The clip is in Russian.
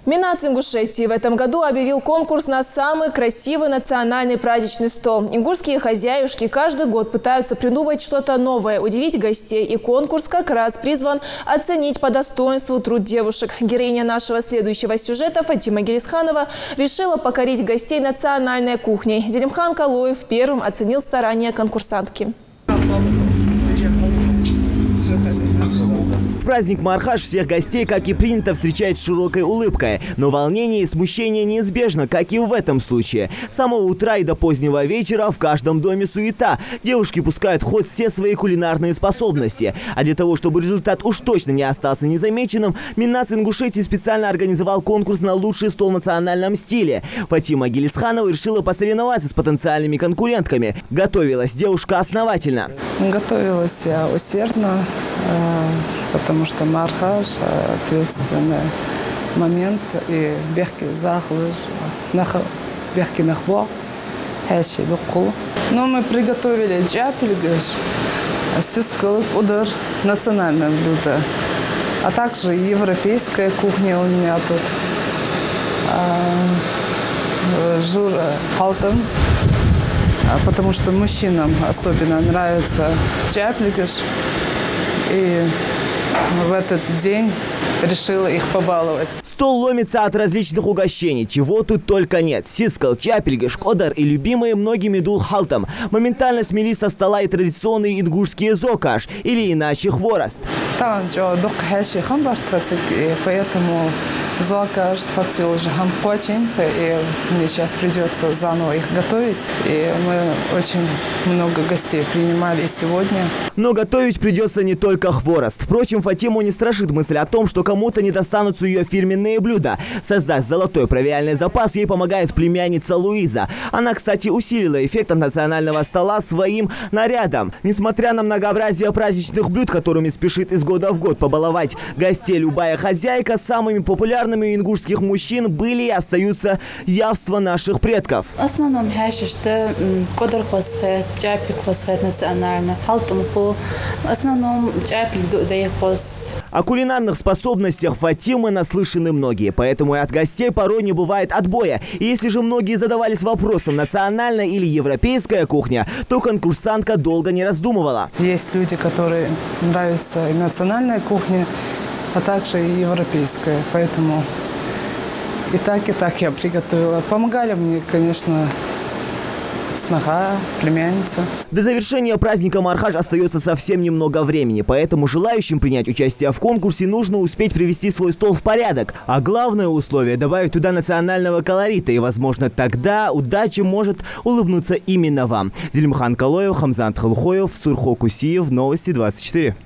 Минац Ингушетии в этом году объявил конкурс на самый красивый национальный праздничный стол. Ингушские хозяюшки каждый год пытаются придумать что-то новое, удивить гостей. И конкурс как раз призван оценить по достоинству труд девушек. Героиня нашего следующего сюжета Фатима Гелисханова решила покорить гостей национальной кухней. Зелимхан Калоев первым оценил старания конкурсантки. В праздник Мархаш всех гостей, как и принято, встречает с широкой улыбкой. Но волнение и смущение неизбежно, как и в этом случае. С самого утра и до позднего вечера в каждом доме суета. Девушки пускают в ход все свои кулинарные способности. А для того, чтобы результат уж точно не остался незамеченным, Минац Ингушетии специально организовал конкурс на лучший стол в национальном стиле. Фатима Гелисханова решила посоревноваться с потенциальными конкурентками. Готовилась девушка основательно. Готовилась я усердно, потому что Мархаш – ответственный момент. И бехки захлыш, бехки нахбо, хэши дукул. Но мы приготовили джапильгаш, сискал, удар, национальное блюдо. А также европейская кухня у меня тут. Жур халтам. Потому что мужчинам особенно нравится джапильгаш. И в этот день решила их побаловать. Стол ломится от различных угощений, чего тут только нет. Сискал, чапельгаш, кодар и любимые многими дул халтам моментально смели со стола и традиционные ингушские зокаш, или иначе хворост. Поэтому зокаш, сацилжи хампочин, и мне сейчас придется заново их готовить. И мы очень много гостей принимали сегодня. Но готовить придется не только хворост. Впрочем, Фатиму не страшит мысль о том, что кому-то не достанутся ее фирменные блюда. Создать золотой провиальный запас ей помогает племянница Луиза. Она, кстати, усилила эффект от национального стола своим нарядом. Несмотря на многообразие праздничных блюд, которыми спешит из года в год побаловать гостей любая хозяйка, самыми популярными у ингушских мужчин были и остаются явства наших предков. В основном кодар хосхет, чапик хосхет национально, халтумху. В основном чапик дает хос. О кулинарных способностях Фатимы наслышаны многие, поэтому и от гостей порой не бывает отбоя. И если же многие задавались вопросом, национальная или европейская кухня, то конкурсантка долго не раздумывала. Есть люди, которые нравится и национальная кухня, а также и европейская. Поэтому и так я приготовила. Помогали мне, конечно, снага, племянница. До завершения праздника Мархаш остается совсем немного времени, поэтому желающим принять участие в конкурсе нужно успеть привести свой стол в порядок. А главное условие – добавить туда национального колорита, и, возможно, тогда удача может улыбнуться именно вам. Зелимхан Калоев, Хамзан Тхалхоев, Сурхо Кусиев, Новости 24.